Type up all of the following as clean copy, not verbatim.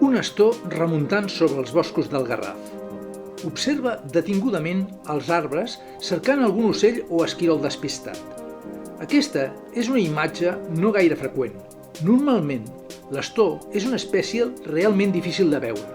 Un astor remuntant sobre els boscos del Garraf. Observa detingudament els arbres cercant algun ocell o esquirol despistat. Aquesta és una imatge no gaire freqüent. Normalment, l'astor és una espècie realment difícil de veure.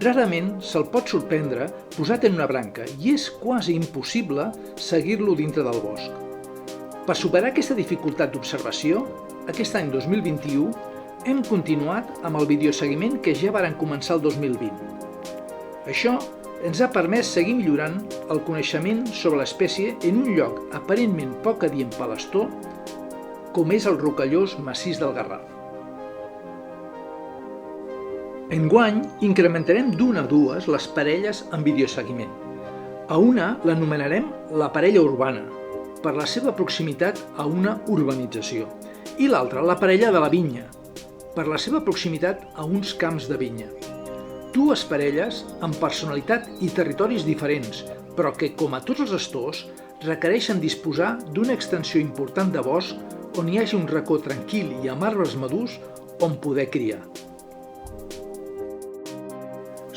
Rarament se'l pot sorprendre posat en una branca i és quasi impossible seguir-lo dintre del bosc. Per superar aquesta dificultat d'observació, aquest any 2021 hem continuat amb el videoseguiment que ja varen començar el 2020. Això ens ha permès seguir millorant el coneixement sobre l'espècie en un lloc aparentment poc adient per l'astor, com és el rocallós massís del Garraf. Enguany, incrementarem d'una a dues les parelles en videoseguiment. A una l'anomenarem la parella urbana, per la seva proximitat a una urbanització, i l'altra la parella de la vinya, per la seva proximitat a uns camps de vinya. Dues parelles amb personalitat i territoris diferents, però que, com a tots els astors, requereixen disposar d'una extensió important de bosc on hi hagi un racó tranquil i amb arbres madurs on poder criar.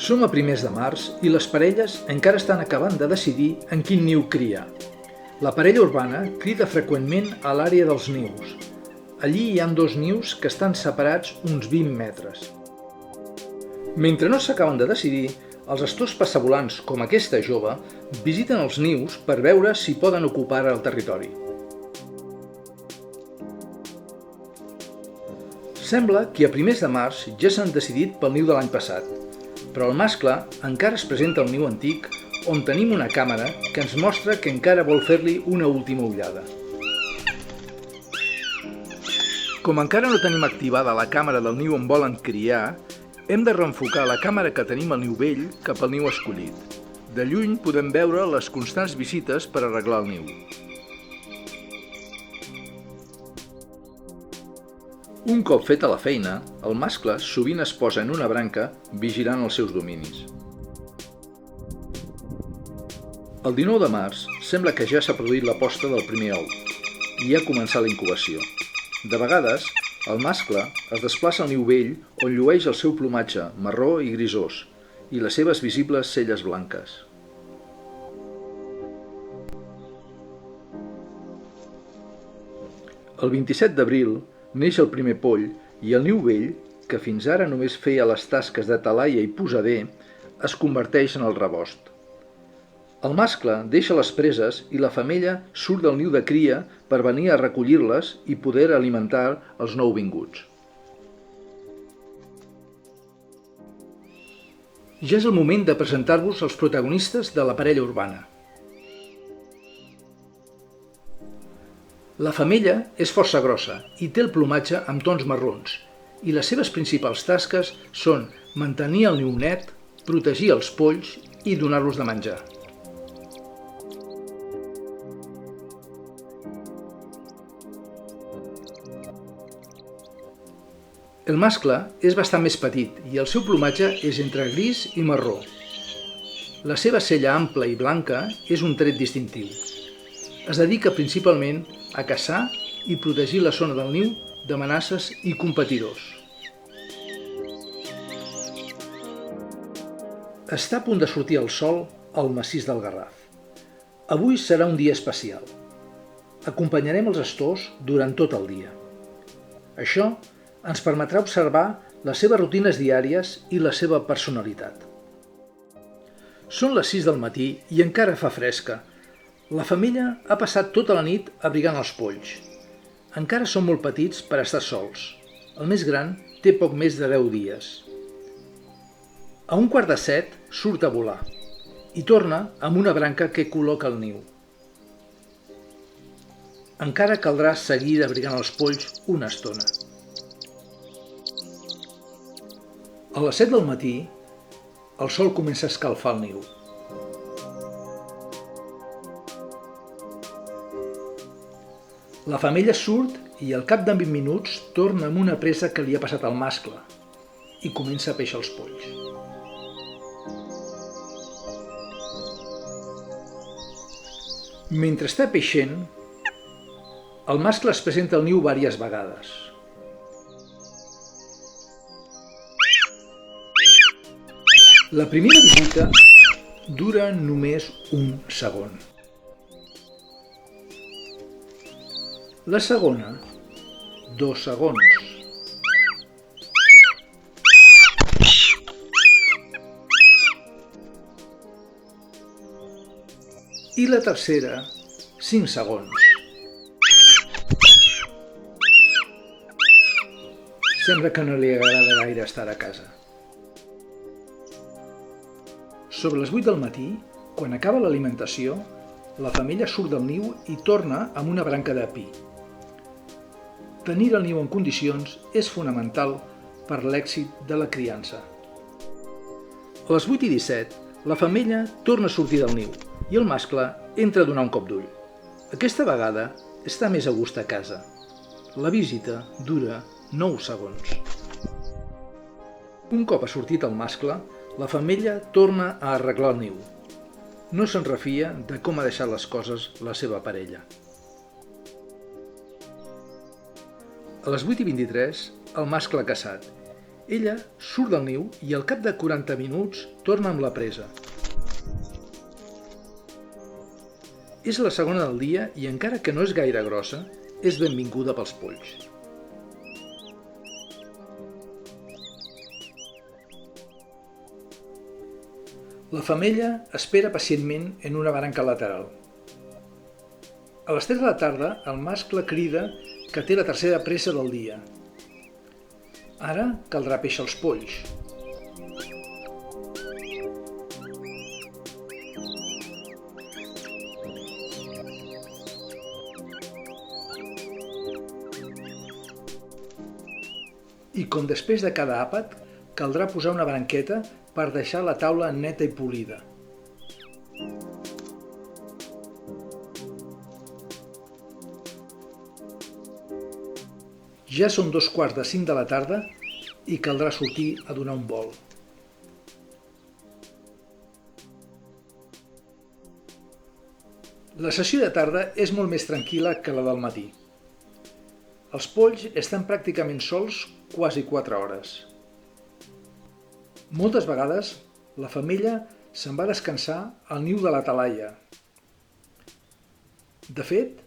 Som a primers de març i les parelles encara estan acabant de decidir en quin niu criar. La parella urbana crida freqüentment a l'àrea dels nius. Allí hi ha dos nius que estan separats uns 20 metres. Mentre no s'acaben de decidir, els astors passavolants, com aquesta jove, visiten els nius per veure si poden ocupar el territori. Sembla que a primers de març ja s'han decidit pel niu de l'any passat, però el mascle encara es presenta al niu antic, on tenim una càmera que ens mostra que encara vol fer-li una última ullada. Com encara no tenim activada la càmera del niu on volen criar, hem de reenfocar la càmera que tenim al niu vell cap al niu escollit. De lluny podem veure les constants visites per arreglar el niu. Un cop feta la feina, el mascle sovint es posa en una branca vigilant els seus dominis. El 19 de març sembla que ja s'ha produït la posta del primer ou i ha començat la incubació. De vegades, el mascle es desplaça al niu vell on llueix el seu plomatge marró i grisós i les seves visibles celles blanques. El 27 d'abril neix el primer poll i el niu vell, que fins ara només feia les tasques de talaia i posader, es converteix en el rebost. El mascle deixa les preses i la femella surt del niu de cria per venir a recollir-les i poder alimentar els nouvinguts. Ja és el moment de presentar-vos els protagonistes de la parella urbana. La femella és força grossa i té el plomatge amb tons marrons, i les seves principals tasques són mantenir el niu net, protegir els polls i donar-los de menjar. El mascle és bastant més petit i el seu plomatge és entre gris i marró. La seva cella ampla i blanca és un tret distintiu. Es dedica principalment a caçar i protegir la zona del niu d'amenaces i competidors. Està a punt de sortir el sol al massís del Garraf. Avui serà un dia especial. Acompanyarem els astors durant tot el dia. Això ens permetrà observar les seves rutines diàries i la seva personalitat. Són les 6 del matí i encara fa fresca. La femella ha passat tota la nit abrigant els polls. Encara són molt petits per estar sols. El més gran té poc més de 10 dies. A 6:15 surt a volar i torna amb una branca que col·loca al niu. Encara caldrà seguir abrigant els polls una estona. A les 7 del matí, el sol comença a escalfar el niu. La femella surt i al cap de 20 minuts torna amb una presa que li ha passat al mascle i comença a peixar els polls. Mentre està peixent, el mascle es presenta al niu diverses vegades. La primera visita dura només un segon. La segona, 2 segons. I la tercera, 5 segons. Sembla que no li agrada gaire estar a casa. Sobre les 8 del matí, quan acaba l'alimentació, la femella surt del niu i torna amb una branca de pi. Tenir el niu en condicions és fonamental per l'èxit de la criança. A les 8:17, la femella torna a sortir del niu i el mascle entra a donar un cop d'ull. Aquesta vegada està més a gust a casa. La visita dura 9 segons. Un cop ha sortit el mascle, la femella torna a arreglar el niu. No se'n refia de com ha deixat les coses la seva parella. A les 8:23, el mascle ha caçat. Ella surt del niu i al cap de 40 minuts torna amb la presa. És la segona del dia i encara que no és gaire grossa, és benvinguda pels polls. La femella espera pacientment en una branca lateral. A les 3 de la tarda, el mascle crida que té la tercera presa del dia. Ara caldrà peixar els polls. I com després de cada àpat, caldrà posar una branqueta per deixar la taula neta i polida. Ja són 2:45 de la tarda i caldrà sortir a donar un volt. La sessió de tarda és molt més tranquil·la que la del matí. Els polls estan pràcticament sols quasi 4 hores. Moltes vegades la femella se'n va descansar al niu de la talaia. De fet,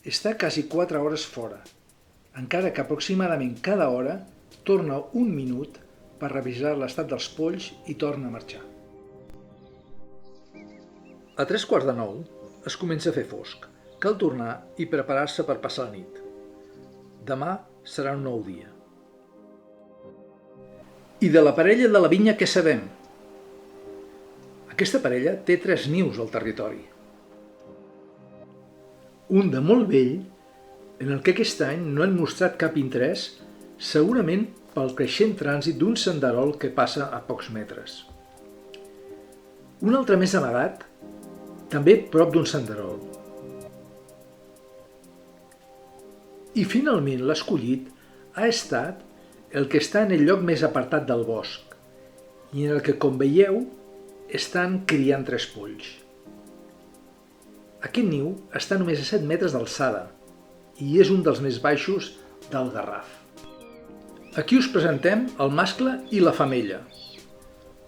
està quasi 4 hores fora, encara que aproximadament cada hora torna un minut per revisar l'estat dels polls i torna a marxar. A 8:45 es comença a fer fosc. Cal tornar i preparar-se per passar la nit. Demà serà un nou dia. I de la parella de la vinya què sabem? Aquesta parella té 3 nius al territori. Un de molt vell, en el que aquest any no han mostrat cap interès, segurament pel creixent trànsit d'un senderol que passa a pocs metres. Un altre més amagat, també prop d'un senderol. I finalment l'escollit ha estat el que està en el lloc més apartat del bosc i en el que, com veieu, estan criant 3 polls. Aquest niu està només a 7 metres d'alçada i és un dels més baixos del Garraf. Aquí us presentem el mascle i la femella.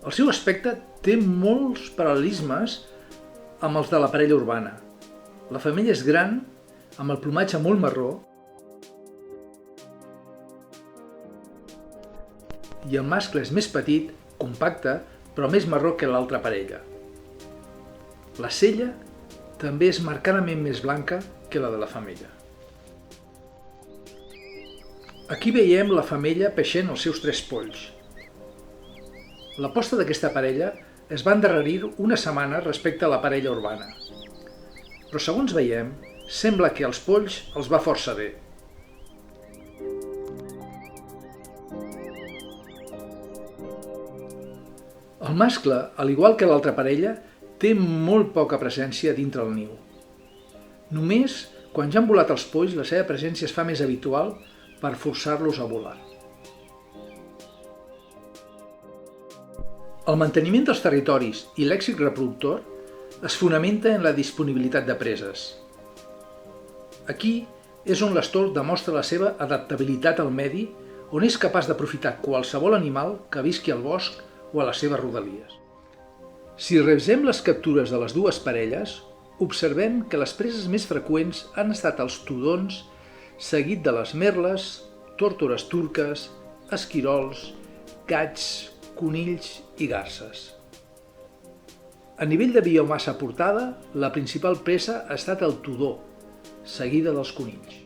El seu aspecte té molts paral·lelismes amb els de la parella urbana. La femella és gran, amb el plomatge molt marró, i el mascle és més petit, compacte, però més marró que l'altra parella. La cella també és marcadament més blanca que la de la femella. Aquí veiem la femella peixent els seus 3 polls. La posta d'aquesta parella es va endarrerir una setmana respecte a la parella urbana. Però segons veiem, sembla que als polls els va força bé. El mascle, al igual que l'altra parella, té molt poca presència dintre el niu. Només quan ja han volat els polls la seva presència es fa més habitual per forçar-los a volar. El manteniment dels territoris i l'èxit reproductor es fonamenta en la disponibilitat de preses. Aquí és on l'astor demostra la seva adaptabilitat al medi, on és capaç d'aprofitar qualsevol animal que visqui al bosc o a les seves rodalies. Si revisem les captures de les dues parelles, observem que les preses més freqüents han estat els tudons, seguit de les merles, tórtores turques, esquirols, gats, conills i garses. A nivell de biomassa aportada, la principal presa ha estat el tudó, seguida dels conills.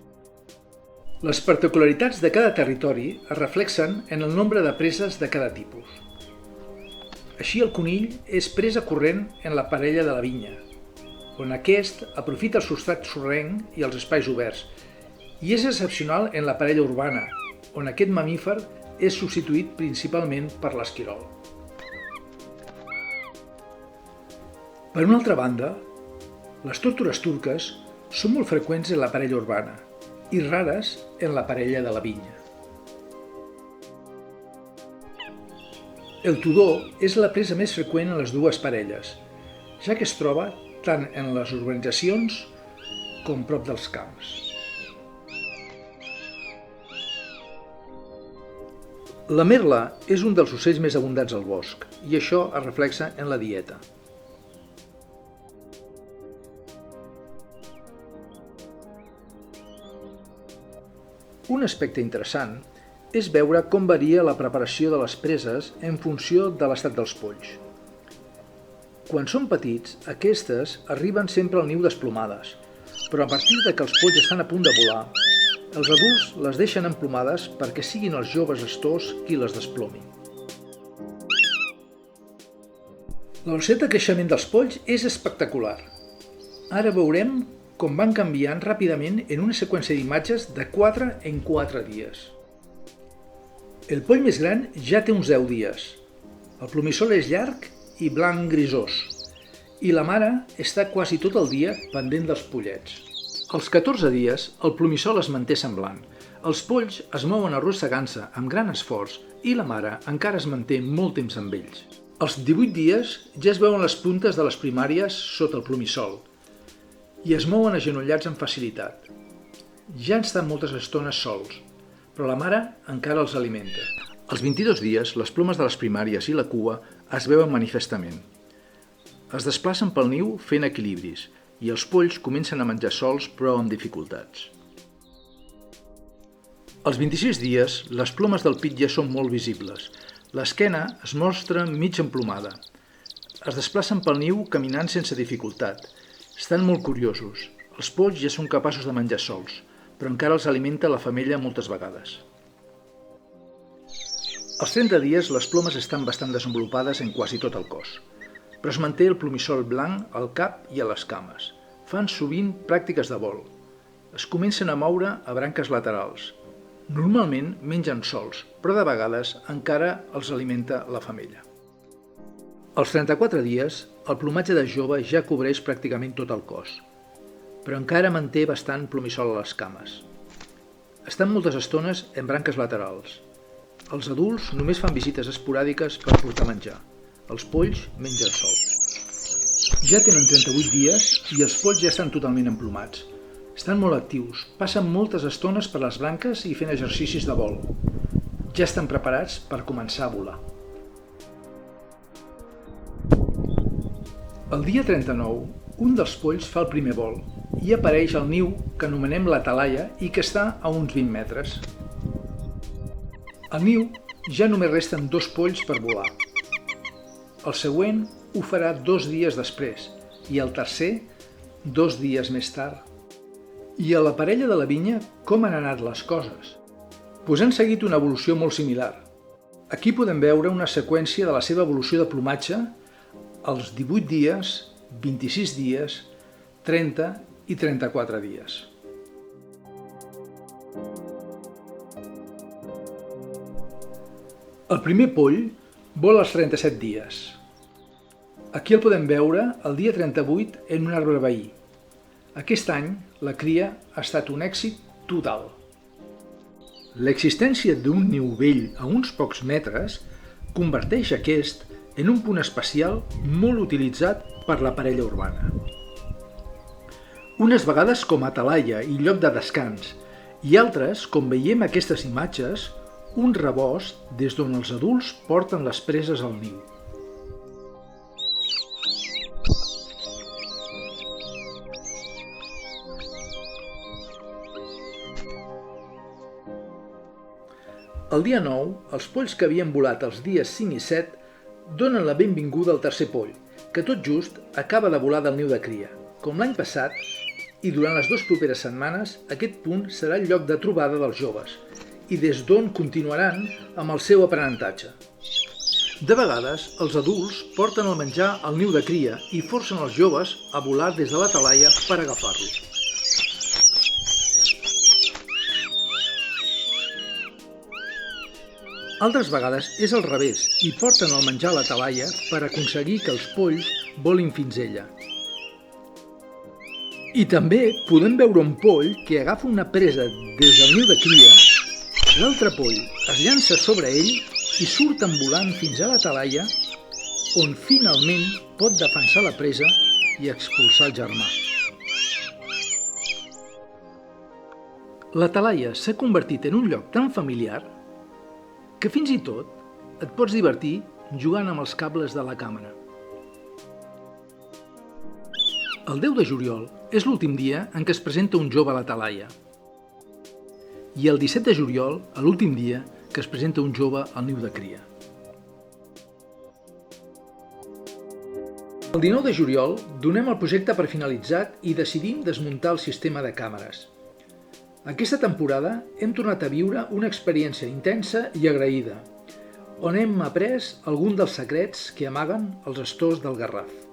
Les particularitats de cada territori es reflexen en el nombre de preses de cada tipus. Així, el conill és presa corrent en la parella de la vinya, on aquest aprofita el substrat sorrenc i els espais oberts, i és excepcional en la parella urbana, on aquest mamífer és substituït principalment per l'esquirol. Per una altra banda, les tórtores turques són molt freqüents en la parella urbana i rares en la parella de la vinya. El tudó és la presa més freqüent en les dues parelles, ja que es troba tant en les urbanitzacions com prop dels camps. La merla és un dels ocells més abundants al bosc i això es reflexa en la dieta. Un aspecte interessant és veure com varia la preparació de les preses en funció de l'estat dels polls. Quan són petits, aquestes arriben sempre al niu desplomades, però a partir de que els polls estan a punt de volar, els adults les deixen emplomades perquè siguin els joves astors qui les desplomin. La velocitat de creixement dels polls és espectacular. Ara veurem com van canviant ràpidament en una seqüència d'imatges de 4 en 4 dies. El poll més gran ja té uns 10 dies. El plomissol és llarg i blanc grisós, i la mare està quasi tot el dia pendent dels pollets. Als 14 dies, el plomissol es manté semblant. Els polls es mouen arrossegant-se amb gran esforç i la mare encara es manté molt temps amb ells. Als 18 dies ja es veuen les puntes de les primàries sota el plomissol i es mouen agenollats amb facilitat. Ja estan moltes estones sols, però la mare encara els alimenta. Als 22 dies, les plomes de les primàries i la cua es veuen manifestament. Es desplacen pel niu fent equilibris i els polls comencen a menjar sols però amb dificultats. Als 26 dies, les plomes del pit ja són molt visibles. L'esquena es mostra mig emplomada. Es desplacen pel niu caminant sense dificultat. Estan molt curiosos. Els polls ja són capaços de menjar sols, però encara els alimenta la femella moltes vegades. Als 30 dies, les plomes estan bastant desenvolupades en quasi tot el cos, però es manté el plomissol blanc al cap i a les cames. Fan sovint pràctiques de vol. Es comencen a moure a branques laterals. Normalment mengen sols, però de vegades encara els alimenta la femella. Als 34 dies, el plomatge de jove ja cobreix pràcticament tot el cos, però encara manté bastant plomissol a les cames. Estan moltes estones en branques laterals. Els adults només fan visites esporàdiques per portar menjar. Els polls mengen sols. Ja tenen 38 dies i els polls ja estan totalment emplomats. Estan molt actius, passen moltes estones per les branques i fent exercicis de vol. Ja estan preparats per començar a volar. El dia 39, un dels polls fa el primer vol i apareix al niu que anomenem la talaia i que està a uns 20 metres. Al niu ja només resten 2 polls per volar. El següent ho farà 2 dies després i el tercer 2 dies més tard. I a la parella de la vinya, com han anat les coses? Doncs han seguit una evolució molt similar. Aquí podem veure una seqüència de la seva evolució de plomatge als 18 dies, 26 dies, 30 i 34 dies. El primer poll vola als 37 dies. Aquí el podem veure el dia 38 en un arbre veí. Aquest any, la cria ha estat un èxit total. L'existència d'un niu vell a uns pocs metres converteix aquest en un punt especial molt utilitzat per la parella urbana. Unes vegades com a talaia i lloc de descans, i altres, com veiem aquestes imatges, un rebost des d'on els adults porten les preses al niu. El dia 9, els polls que havien volat els dies 5 i 7 donen la benvinguda al tercer poll, que tot just acaba de volar del niu de cria. Com l'any passat, i durant les 2 properes setmanes, aquest punt serà el lloc de trobada dels joves, i des d'on continuaran amb el seu aprenentatge. De vegades, els adults porten el menjar al niu de cria i forcen els joves a volar des de la talaia per agafar-lo. Altres vegades és al revés i porten el menjar a la talaia per aconseguir que els polls volin fins ella. I també podem veure un poll que agafa una presa des del niu de cria, l'altre poll es llança sobre ell i surten volant fins a la talaia, on finalment pot defensar la presa i expulsar el germà. La talaia s'ha convertit en un lloc tan familiar que fins i tot et pots divertir jugant amb els cables de la càmera. El 10 de juliol és l'últim dia en què es presenta un jove a la talaia. I el 17 de juliol, l'últim dia que es presenta un jove al niu de cria. El 19 de juliol donem el projecte per finalitzat i decidim desmuntar el sistema de càmeres. Aquesta temporada hem tornat a viure una experiència intensa i agraïda, on hem après algun dels secrets que amaguen els estors del Garraf.